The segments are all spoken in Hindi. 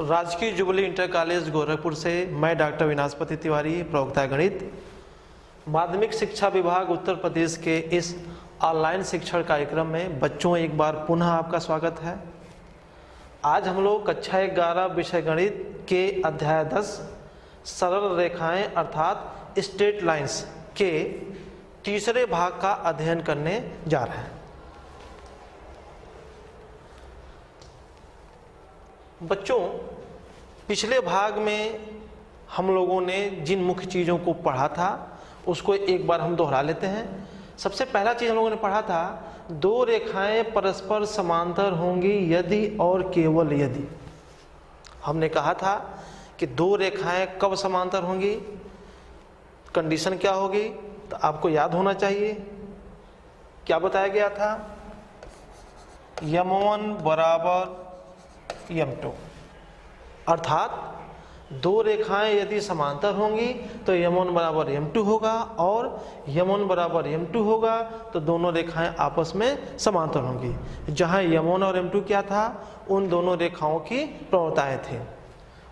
राजकीय जुबली इंटर कॉलेज गोरखपुर से मैं डॉक्टर विनाशपति तिवारी, प्रवक्ता गणित, माध्यमिक शिक्षा विभाग उत्तर प्रदेश के इस ऑनलाइन शिक्षण कार्यक्रम में बच्चों एक बार पुनः आपका स्वागत है। आज हम लोग कक्षा 11 विषय गणित के अध्याय 10 सरल रेखाएं अर्थात स्ट्रेट लाइंस के तीसरे भाग का अध्ययन करने जा रहे हैं। बच्चों, पिछले भाग में हम लोगों ने जिन मुख्य चीज़ों को पढ़ा था उसको एक बार हम दोहरा लेते हैं। सबसे पहला चीज़ हम लोगों ने पढ़ा था, दो रेखाएं परस्पर समांतर होंगी यदि और केवल यदि। हमने कहा था कि दो रेखाएं कब समांतर होंगी, कंडीशन क्या होगी, तो आपको याद होना चाहिए। क्या बताया गया था? m1 बराबर m2, अर्थात दो रेखाएं यदि समांतर होंगी तो m1 बराबर m2 होगा और m1 बराबर m2 होगा तो दोनों रेखाएं आपस में समांतर होंगी। जहां m1 और m2 क्या था, उन दोनों रेखाओं की प्रवणताएं थी।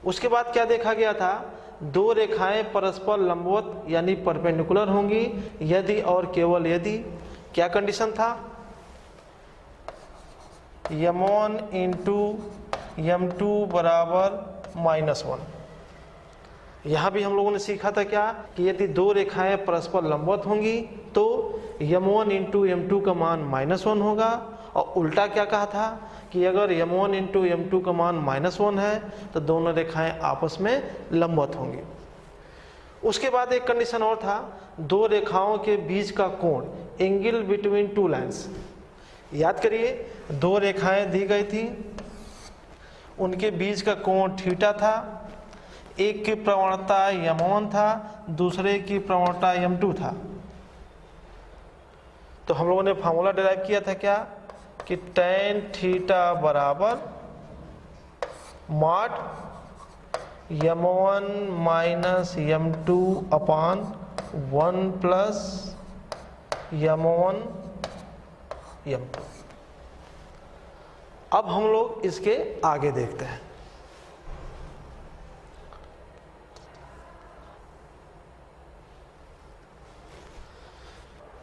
उसके बाद क्या देखा गया था, दो रेखाएं परस्पर लंबवत यानी परपेंडिकुलर होंगी यदि और केवल यदि। क्या कंडीशन था? m1 इंटू m2 बराबर -1। यहाँ भी हम लोगों ने सीखा था क्या कि यदि दो रेखाएं परस्पर लंबवत होंगी तो m1 इंटू m2 का मान -1 होगा, और उल्टा क्या कहा था कि अगर m1 इंटू m2 का मान -1 है तो दोनों रेखाएं आपस में लंबवत होंगी। उसके बाद एक कंडीशन और था, दो रेखाओं के बीच का कोण, एंगल बिटवीन टू लाइन्स। याद करिए, दो रेखाएं दी गई थी, उनके बीच का कोण थीटा था। एक की प्रवणता m1 था, दूसरे की प्रवणता m2 था। तो हम लोगों ने फार्मूला डिराइव किया था क्या कि tan थीटा बराबर मॉड m1 माइनस m2 अपान 1 प्लस m1 m2। अब हम लोग इसके आगे देखते हैं।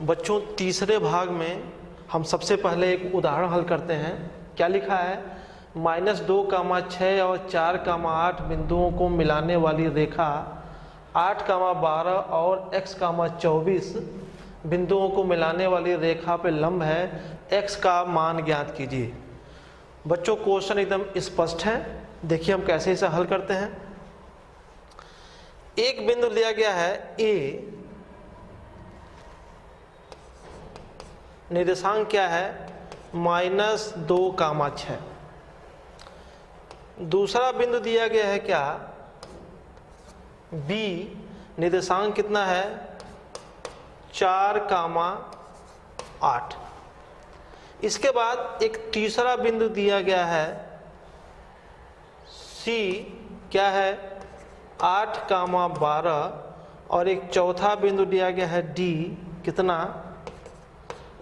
बच्चों, तीसरे भाग में हम सबसे पहले एक उदाहरण हल करते हैं। क्या लिखा है? -2, 6 और 4, 8 बिंदुओं को मिलाने वाली रेखा 8, 12 और x, 24 बिंदुओं को मिलाने वाली रेखा पे लंब है। x का मान ज्ञात कीजिए। बच्चों, क्वेश्चन एकदम स्पष्ट है। देखिए हम कैसे इसे हल करते हैं। एक बिंदु लिया गया है A, निर्देशांक क्या है? -2, 6। दूसरा बिंदु दिया गया है क्या? B, निर्देशांक कितना है? 4, 8। इसके बाद एक तीसरा बिंदु दिया गया है C, क्या है? 8, 12 और एक चौथा बिंदु दिया गया है D, कितना?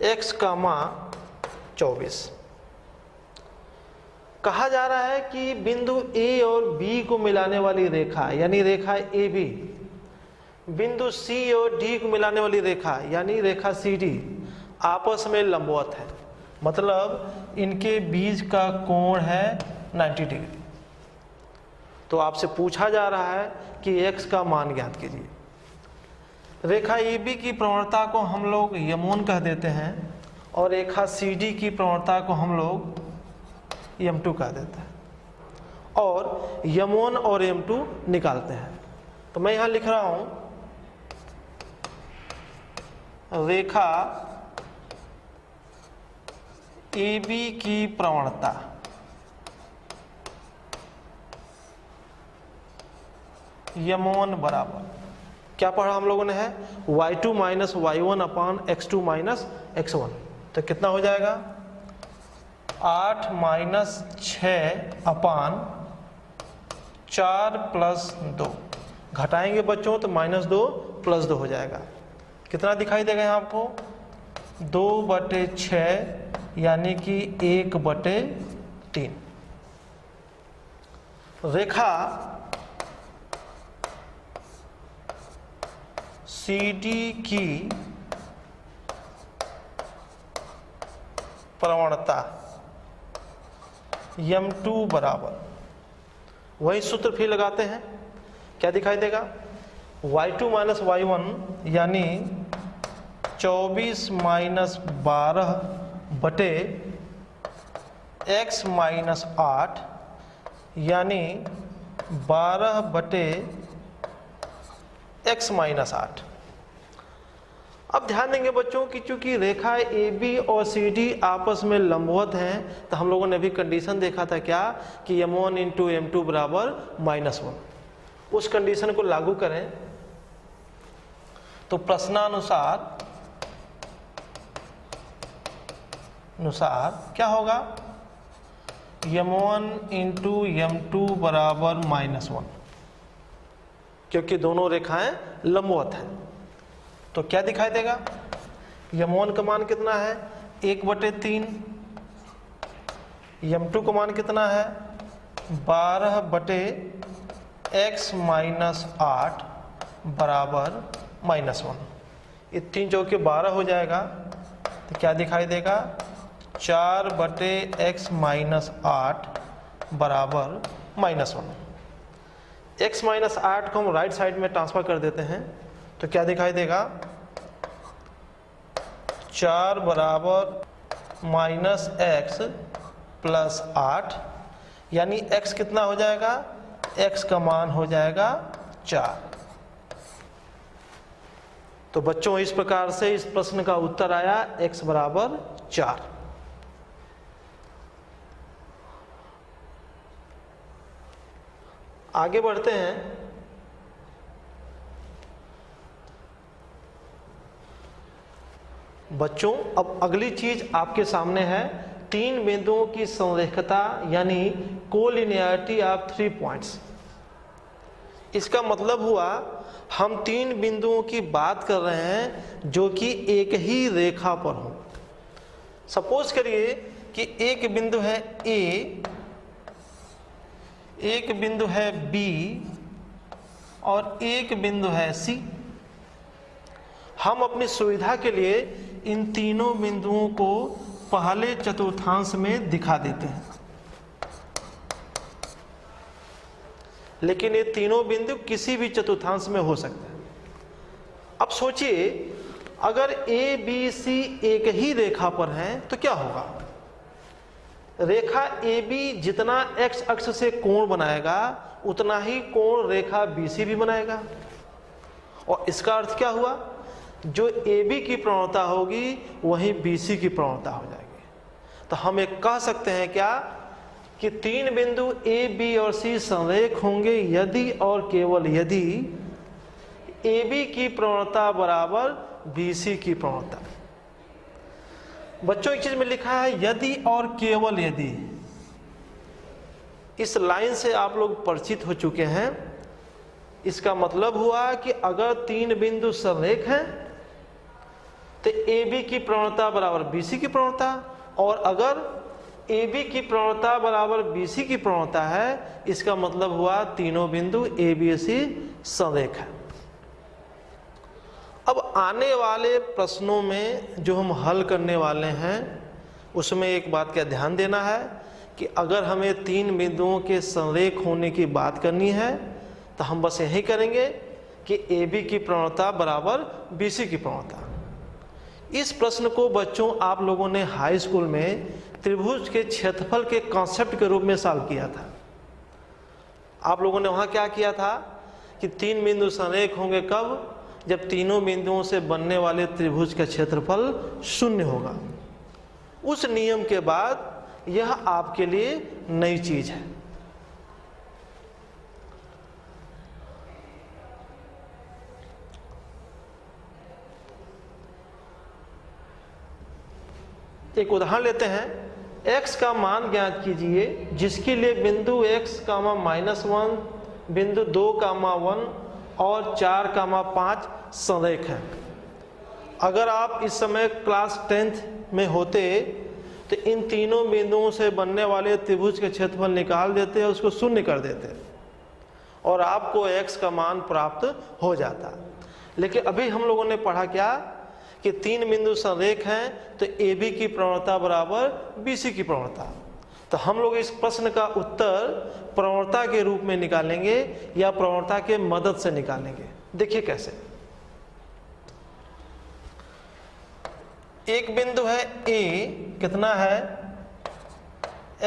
x, 24। कहा जा रहा है कि बिंदु A और B को मिलाने वाली रेखा यानी रेखा AB, बिंदु C और D को मिलाने वाली रेखा यानी रेखा CD आपस में लंबवत है, मतलब इनके बीच का कोण है 90 डिग्री। तो आपसे पूछा जा रहा है कि x का मान ज्ञात कीजिए। रेखा AB की प्रवणता को हम लोग m1 कह देते हैं और रेखा CD की प्रवणता को हम लोग m2 कह देते हैं, और m1 और m2 निकालते हैं। तो मैं यहाँ लिख रहा हूँ, रेखा AB की प्रवणता m1 बराबर क्या पढ़ा हम लोगों ने है? y2 माइनस y1 अपान x2 माइनस x1। तो कितना हो जाएगा? 8 माइनस 6 अपान 4 प्लस 2। घटाएंगे बच्चों तो -2 प्लस 2 हो जाएगा। कितना दिखाई देगा यहाँ आपको? 2/6 यानी कि 1/3। रेखा CD की प्रवणता m2 बराबर, वही सूत्र फिर लगाते हैं, क्या दिखाई देगा, y2 माइनस y1 यानी 24 माइनस 12 बटे x माइनस 8 यानी 12 बटे x माइनस 8। अब ध्यान देंगे बच्चों कि चूंकि रेखा AB और CD आपस में लंबवत हैं, तो हम लोगों ने भी कंडीशन देखा था क्या कि m1 इंटू m2 बराबर -1। उस कंडीशन को लागू करें तो प्रश्नानुसार क्या होगा, m1 इंटू m2 बराबर -1, क्योंकि दोनों रेखाएं लंबवत हैं। तो क्या दिखाई देगा, m1 का मान कितना है 1/3, m2 का मान कितना है 12 बटे x माइनस 8 बराबर -1। ये 3 चौके 12 हो जाएगा, तो क्या दिखाई देगा 4 बटे x माइनस 8 बराबर -1। x माइनस 8 को हम राइट साइड में ट्रांसफर कर देते हैं, तो क्या दिखाई देगा 4 बराबर -x प्लस 8 यानी x कितना हो जाएगा, x का मान हो जाएगा 4। तो बच्चों इस प्रकार से इस प्रश्न का उत्तर आया x बराबर 4। आगे बढ़ते हैं। बच्चों अब अगली चीज आपके सामने है, 3 बिंदुओं की संरेखता यानी कोलिनियरिटी ऑफ 3 पॉइंट्स। इसका मतलब हुआ हम 3 बिंदुओं की बात कर रहे हैं जो कि एक ही रेखा पर हो। सपोज करिए कि एक बिंदु है A, एक बिंदु है B और एक बिंदु है C। हम अपनी सुविधा के लिए इन तीनों बिंदुओं को पहले चतुर्थांश में दिखा देते हैं, लेकिन ये तीनों बिंदु किसी भी चतुर्थांश में हो सकते हैं। अब सोचिए अगर A, B, C एक ही रेखा पर हैं तो क्या होगा, रेखा AB जितना x अक्ष से कोण बनाएगा उतना ही कोण रेखा BC भी बनाएगा। और इसका अर्थ क्या हुआ, जो AB की प्रवणता होगी वही BC की प्रवणता हो जाएगी। तो हम एक कह सकते हैं क्या कि 3 बिंदु A, B और C संरेख होंगे यदि और केवल यदि AB की प्रवणता बराबर BC की प्रवणता। बच्चों एक चीज में लिखा है यदि और केवल यदि, इस लाइन से आप लोग परिचित हो चुके हैं। इसका मतलब हुआ कि अगर 3 बिंदु संरेख हैं तो AB की प्रवणता बराबर BC की प्रवणता, और अगर AB की प्रवणता बराबर BC की प्रवणता है, इसका मतलब हुआ तीनों बिंदु ABC संरेख है। अब आने वाले प्रश्नों में जो हम हल करने वाले हैं उसमें एक बात का ध्यान देना है कि अगर हमें 3 बिंदुओं के संरेख होने की बात करनी है तो हम बस यही करेंगे कि AB की प्रवणता बराबर BC की प्रवणता। इस प्रश्न को बच्चों आप लोगों ने हाई स्कूल में त्रिभुज के क्षेत्रफल के कॉन्सेप्ट के रूप में सॉल्व किया था। आप लोगों ने वहाँ क्या किया था कि 3 बिंदु संरेख होंगे कब, जब तीनों बिंदुओं से बनने वाले त्रिभुज का क्षेत्रफल 0 होगा। उस नियम के बाद यह आपके लिए नई चीज है। एक उदाहरण लेते हैं, x का मान ज्ञात कीजिए जिसके लिए बिंदु x, -1, बिंदु 2, 1 और 4, 5 संरेख हैं। अगर आप इस समय क्लास 10th में होते तो इन तीनों बिंदुओं से बनने वाले त्रिभुज के क्षेत्रफल निकाल देते हैं, उसको शून्य कर देते हैं और आपको x का मान प्राप्त हो जाता। लेकिन अभी हम लोगों ने पढ़ा क्या कि तीन बिंदु संरेख हैं, तो AB की प्रवणता बराबर BC की प्रवणता। तो हम लोग इस प्रश्न का उत्तर प्रवणता के रूप में निकालेंगे या प्रवणता के मदद से निकालेंगे। देखिए कैसे। एक बिंदु है A, कितना है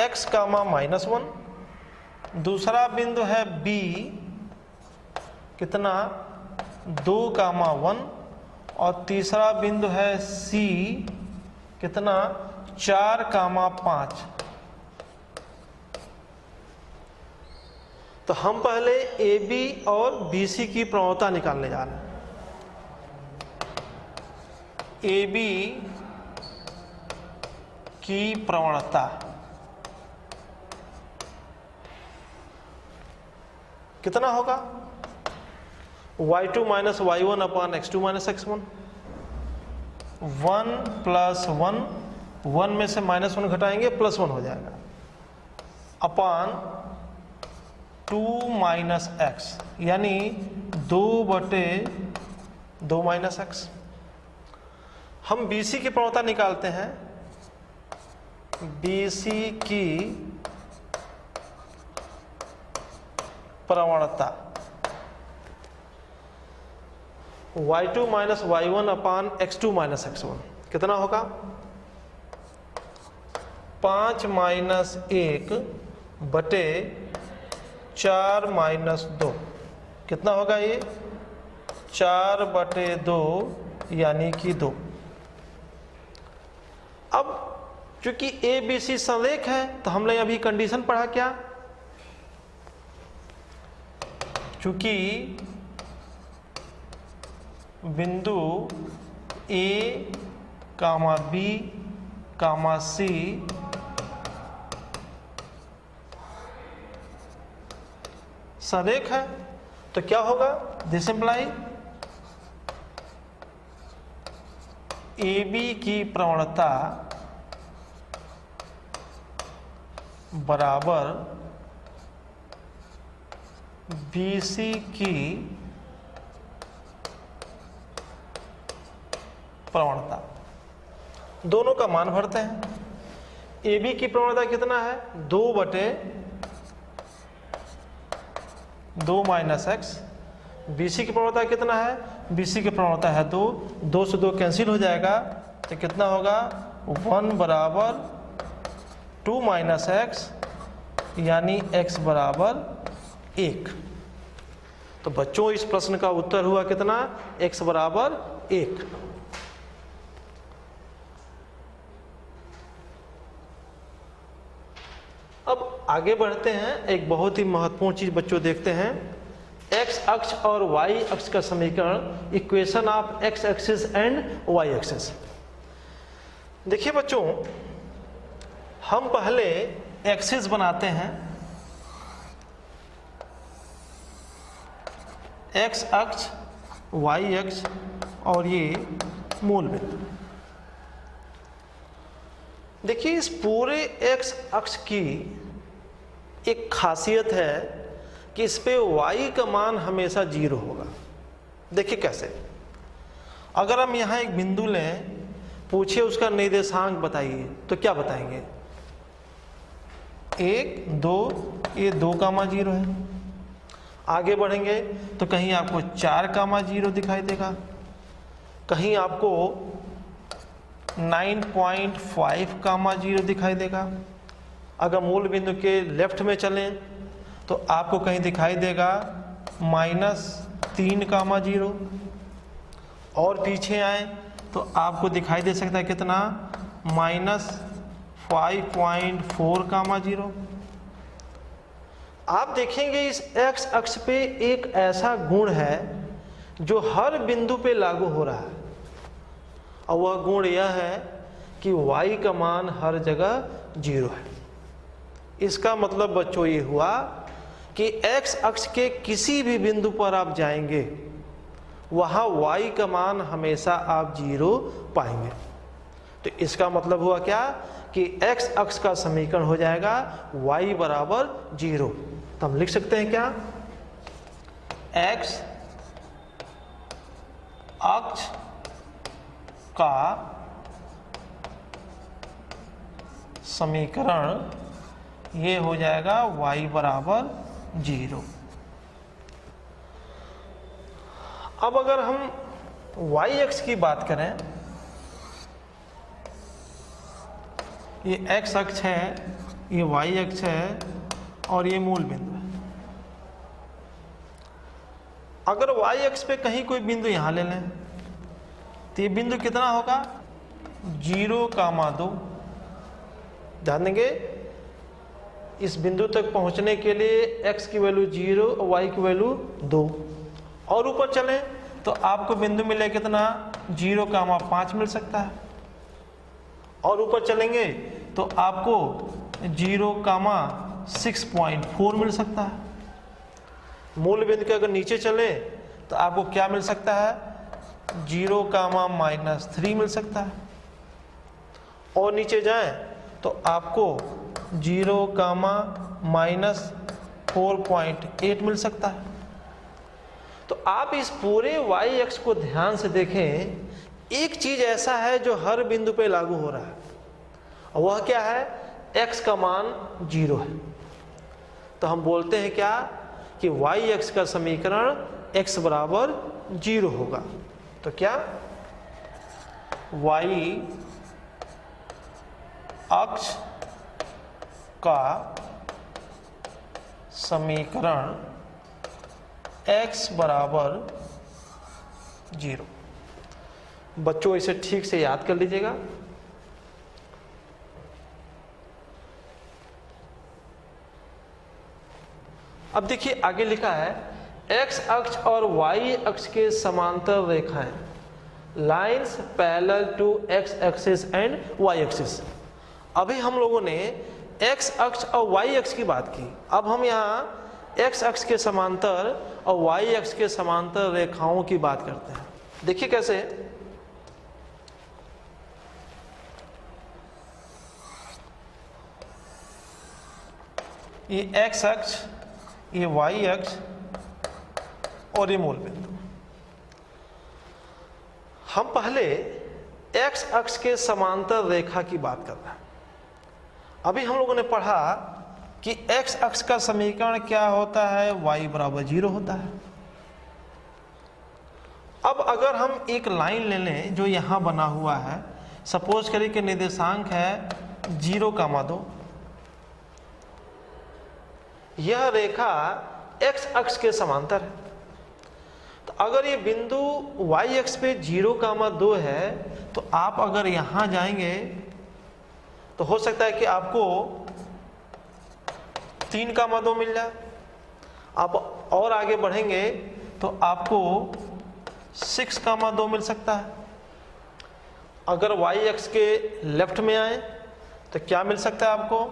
x, -1। दूसरा बिंदु है B, कितना 2, 1। और तीसरा बिंदु है C, कितना 4, 5। तो हम पहले AB और BC की प्रवणता निकालने जा रहे हैं। AB की प्रवणता कितना होगा? y2 - y1 अपान x2 - x1। 1 + 1, 1 में से -1 घटाएंगे +1 हो जाएगा, अपान 2 - x, यानी 2/2 - x। हम BC की प्रवणता निकालते हैं। BC की प्रवणता y2 - y1 अपान x2 - x1 कितना होगा? 5 - 1 बटे 4 - 2 कितना होगा? ये 4/2 यानी कि 2। अब चूंकि ABC संरेख है तो हमने अभी कंडीशन पढ़ा क्या? चूंकि बिंदु A, B, C संरेख है तो क्या होगा? दिस इम्प्लाई AB की प्रवणता बराबर BC की प्रवणता। दोनों का मान भरते हैं। AB की प्रवणता कितना है? 2/2 - x। BC की प्रवणता कितना है? BC की प्रवणता है 2, 2 से 2 कैंसिल हो जाएगा तो कितना होगा? 1 बराबर 2 - x, यानी x बराबर 1। तो बच्चों इस प्रश्न का उत्तर हुआ कितना? x बराबर 1। अब आगे बढ़ते हैं। एक बहुत ही महत्वपूर्ण चीज बच्चों देखते हैं। x अक्ष और y अक्ष का समीकरण, equation of x axis and y axis. देखिए बच्चों, हम पहले एक्सिस बनाते हैं। x अक्ष, y अक्ष और ये मूल बिंदु। देखिए इस पूरे x अक्ष की एक खासियत है कि इस पे y का मान हमेशा 0 होगा। देखिए कैसे। अगर हम यहाँ एक बिंदु लें, पूछे उसका निर्देशांक बताइए, तो क्या बताएंगे? 1, 2, ये 2,0 है। आगे बढ़ेंगे तो कहीं आपको 4,0 दिखाई देगा, कहीं आपको 9.5,0 दिखाई देगा। अगर मूल बिंदु के लेफ्ट में चलें तो आपको कहीं दिखाई देगा -3,0। और पीछे आए तो आपको दिखाई दे सकता है कितना? -5.4,0। आप देखेंगे इस x अक्ष पे एक ऐसा गुण है जो हर बिंदु पे लागू हो रहा है, और वह गुण यह है कि y का मान हर जगह 0 है। इसका मतलब बच्चों ये हुआ कि x अक्ष के किसी भी बिंदु पर आप जाएंगे, वहां y का मान हमेशा आप 0 पाएंगे। तो इसका मतलब हुआ क्या कि x अक्ष का समीकरण हो जाएगा y बराबर 0। तो हम लिख सकते हैं क्या, x अक्ष का समीकरण ये हो जाएगा y बराबर 0। अब अगर हम y अक्ष की बात करें, ये x अक्ष है, ये y अक्ष है और ये मूल बिंदु है। अगर y अक्ष पे कहीं कोई बिंदु यहां ले लें तो ये बिंदु कितना होगा, 0,2। ध्यान देंगे, इस बिंदु तक पहुंचने के लिए x की वैल्यू 0 और y की वैल्यू 2। और ऊपर चलें तो आपको बिंदु मिले कितना, 0,5 मिल सकता है। और ऊपर चलेंगे तो आपको 0,6.4 मिल सकता है। मूल बिंदु के अगर नीचे चले तो आपको क्या मिल सकता है, 0,-3 मिल सकता है। और नीचे जाएं तो आपको 0,-4.8 मिल सकता है। तो आप इस पूरे y अक्ष को ध्यान से देखें, एक चीज ऐसा है जो हर बिंदु पे लागू हो रहा है, और वह क्या है, x का मान 0 है। तो हम बोलते हैं क्या कि y अक्ष का समीकरण x बराबर 0 होगा। तो क्या, y अक्ष का समीकरण x बराबर 0। बच्चों इसे ठीक से याद कर लीजिएगा। अब देखिए आगे लिखा है, x अक्ष और y अक्ष के समांतर रेखाएं, lines parallel to x axis and y axis. अभी हम लोगों ने x अक्ष और y अक्ष की बात की, अब हम यहाँ x अक्ष के समांतर और y अक्ष के समांतर रेखाओं की बात करते हैं। देखिए कैसे, ये x अक्ष, ये y अक्ष और ये मूल बिंदु। हम पहले x अक्ष के समांतर रेखा की बात कर रहे हैं। अभी हम लोगों ने पढ़ा कि x अक्ष का समीकरण क्या होता है, y बराबर 0 होता है। अब अगर हम एक लाइन ले लें जो यहां बना हुआ है, सपोज करें कि निर्देशांक है 0,2, यह रेखा x अक्ष के समांतर है। तो अगर ये बिंदु y अक्ष पे 0,2 है, तो आप अगर यहां जाएंगे तो हो सकता है कि आपको 3,2 मिल जाए। आप और आगे बढ़ेंगे तो आपको 6,2 मिल सकता है। अगर y अक्ष के लेफ्ट में आए तो क्या मिल सकता है आपको,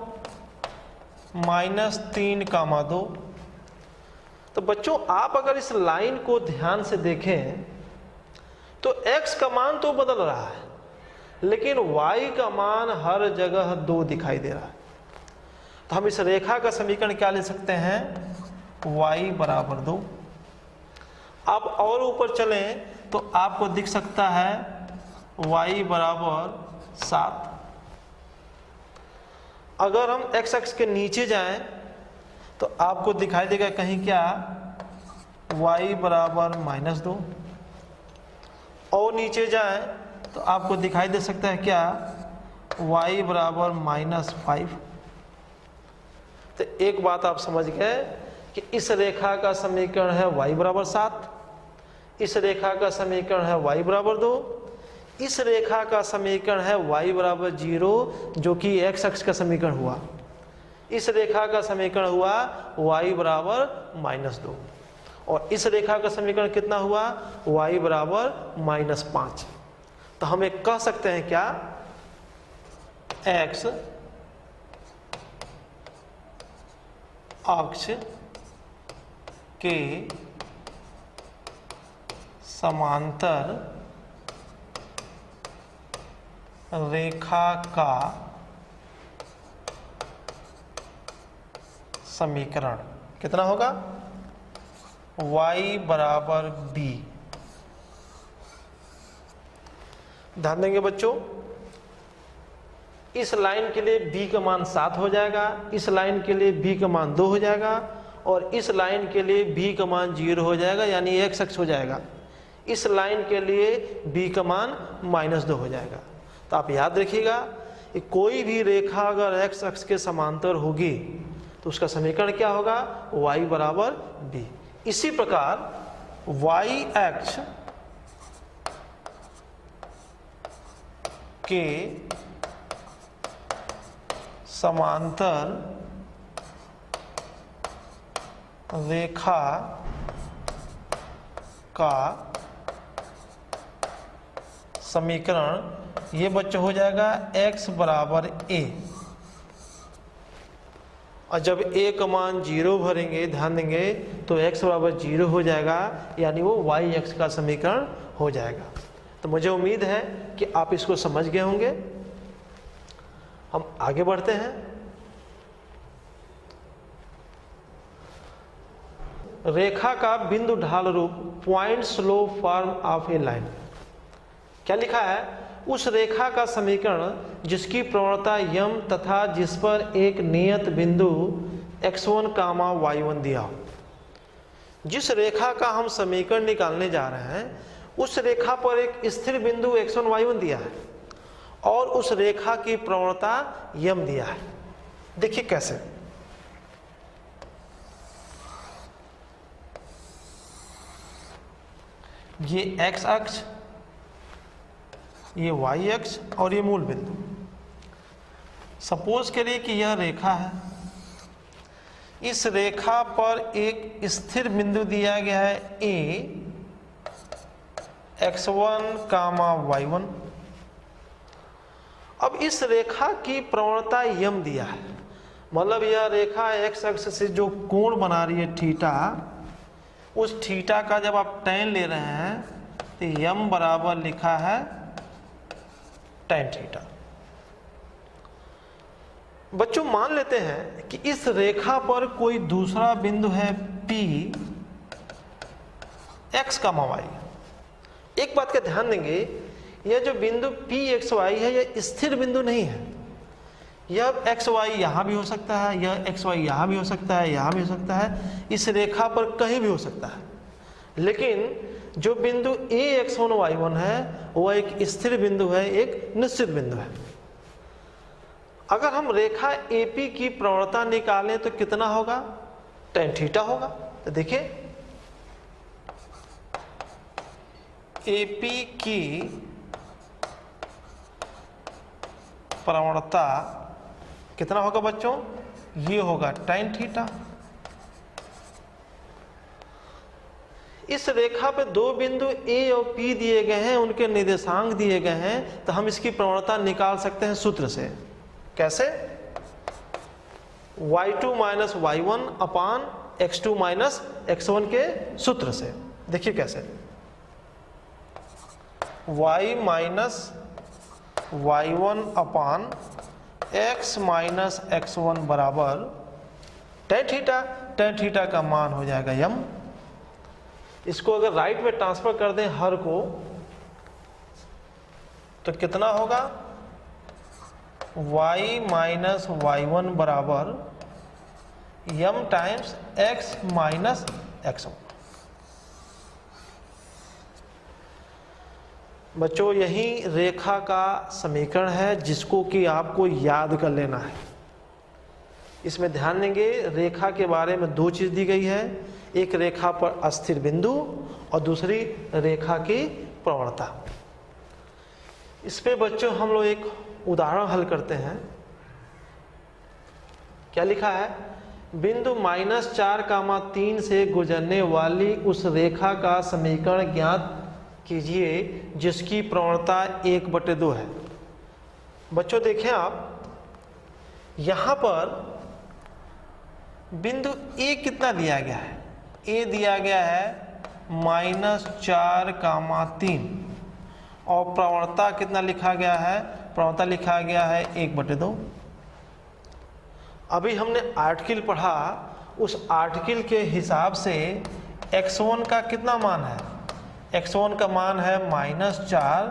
-3,2। तो बच्चों आप अगर इस लाइन को ध्यान से देखें तो x का मान तो बदल रहा है, लेकिन y का मान हर जगह 2 दिखाई दे रहा है। तो हम इस रेखा का समीकरण क्या ले सकते हैं, y बराबर 2। आप और ऊपर चलें तो आपको दिख सकता है y बराबर 7। अगर हम x अक्ष के नीचे जाएं तो आपको दिखाई देगा कहीं क्या, y बराबर -2। और नीचे जाएं तो आपको दिखाई दे सकता है क्या, y बराबर -5। तो एक बात आप समझ गए कि इस रेखा का समीकरण है y बराबर 7, इस रेखा का समीकरण है y बराबर 2, इस रेखा का समीकरण है y बराबर 0, जो कि x अक्ष का समीकरण हुआ। इस रेखा का समीकरण हुआ y बराबर -2, और इस रेखा का समीकरण कितना हुआ, y बराबर -5। तो हम एक कह सकते हैं क्या, x अक्ष के समांतर रेखा का समीकरण कितना होगा, y बराबर b। ध्यान देंगे बच्चों, इस लाइन के लिए b का मान 7 हो जाएगा, इस लाइन के लिए b का मान 2 हो जाएगा और इस लाइन के लिए b का मान 0 हो जाएगा, यानी x अक्ष हो जाएगा। इस लाइन के लिए b का मान -2 हो जाएगा। तो आप याद रखिएगा कि कोई भी रेखा अगर x अक्ष के समांतर होगी तो उसका समीकरण क्या होगा, y बराबर b। इसी प्रकार y अक्ष के समांतर रेखा का समीकरण ये बच्चों हो जाएगा x बराबर a। और जब a का मान 0 भरेंगे, ध्यान देंगे, तो x बराबर 0 हो जाएगा, यानी वो y अक्ष का समीकरण हो जाएगा। तो मुझे उम्मीद है कि आप इसको समझ गए होंगे। हम आगे बढ़ते हैं। रेखा का बिंदु ढाल रूप, point slope form of A line. क्या लिखा है, उस रेखा का समीकरण जिसकी प्रवणता यम तथा जिस पर एक नियत बिंदु x1, y1 दिया हो। जिस रेखा का हम समीकरण निकालने जा रहे हैं उस रेखा पर एक स्थिर बिंदु x1, y1 दिया है और उस रेखा की प्रवणता यम दिया है। देखिए कैसे, ये x अक्ष, ये y अक्ष और ये मूल बिंदु। सपोज करिए कि यह रेखा है, इस रेखा पर एक स्थिर बिंदु दिया गया है a, x1, y1। अब इस रेखा की प्रवणता यम दिया है, मतलब यह रेखा x अक्ष से जो कोण बना रही है थीटा, उस थीटा का जब आप tan ले रहे हैं तो यम बराबर लिखा है tan थीटा। बच्चों मान लेते हैं कि इस रेखा पर कोई दूसरा बिंदु है P, x, y। एक बात का ध्यान देंगे, यह जो बिंदु P, x, y है यह स्थिर बिंदु नहीं है। यह x, y यहाँ भी हो सकता है, यह x, y यहाँ भी हो सकता है, यहाँ भी हो सकता है, इस रेखा पर कहीं भी हो सकता है। लेकिन जो बिंदु a, x1, y1 है वह एक स्थिर बिंदु है, एक निश्चित बिंदु है। अगर हम रेखा AP की प्रवणता निकालें तो कितना होगा, tan थीटा होगा। तो देखिए AP की प्रवणता कितना होगा बच्चों, ये होगा tan थीटा। इस रेखा पे दो बिंदु A और P दिए गए हैं, उनके निर्देशांक दिए गए हैं, तो हम इसकी प्रवणता निकाल सकते हैं सूत्र से। कैसे, y2 माइनस y1 अपान x2 माइनस x1 के सूत्र से। देखिए कैसे, y माइनस y1 अपान x माइनस x1 बराबर tan थीटा। tan थीटा का मान हो जाएगा यम। इसको अगर राइट में ट्रांसफर कर दें हर को, तो कितना होगा, y माइनस y1 बराबर यम टाइम्स x माइनस x1। बच्चों यही रेखा का समीकरण है जिसको कि आपको याद कर लेना है। इसमें ध्यान देंगे, रेखा के बारे में दो चीज दी गई है, एक रेखा पर अस्थिर बिंदु और दूसरी रेखा की प्रवणता। इस पे बच्चों हम लोग एक उदाहरण हल करते हैं। क्या लिखा है, बिंदु -4, 3 से गुजरने वाली उस रेखा का समीकरण ज्ञात कीजिए जिसकी प्रवणता 1/2 है। बच्चों देखें आप, यहां पर बिंदु A कितना दिया गया है, A दिया गया है -4, 3 और प्रवणता कितना लिखा गया है, प्रवणता लिखा गया है 1/2। अभी हमने आर्टिकल पढ़ा उस आर्टिकल के हिसाब से x1 का कितना मान है? x1 का मान है -4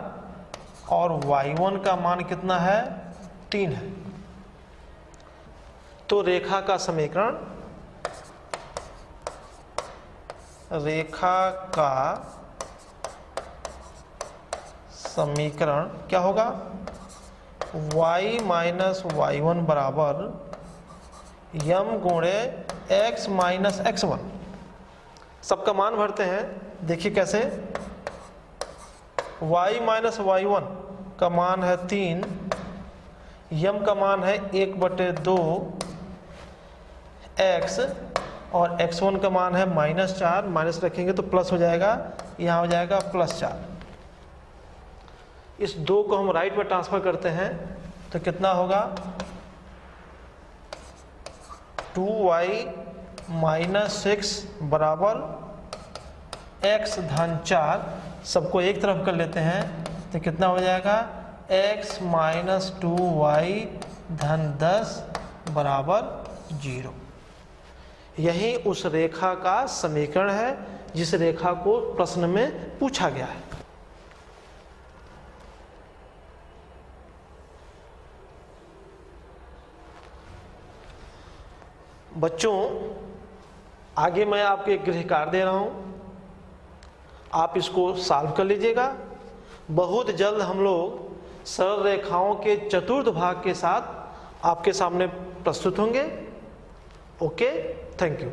और y1 का मान कितना है? 3 है। तो रेखा का समीकरण क्या होगा? y माइनस y1 बराबर यम गुणे x माइनस x1। सबका मान भरते हैं, देखिए कैसे। y माइनस y1 का मान है 3, यम का मान है 1/2 x और x1 का मान है -4, माइनस रखेंगे तो प्लस हो जाएगा, यहाँ हो जाएगा +4। इस 2 को हम राइट में ट्रांसफर करते हैं तो कितना होगा? 2y माइनस 6 बराबर x धन 4। सबको एक तरफ कर लेते हैं तो कितना हो जाएगा? x माइनस 2y धन 10 बराबर 0। यही उस रेखा का समीकरण है जिस रेखा को प्रश्न में पूछा गया है। बच्चों, आगे मैं आपको एक गृह कार्य दे रहा हूं, आप इसको सॉल्व कर लीजिएगा। बहुत जल्द हम लोग सरल रेखाओं के चतुर्थ भाग के साथ आपके सामने प्रस्तुत होंगे। Okay, thank you.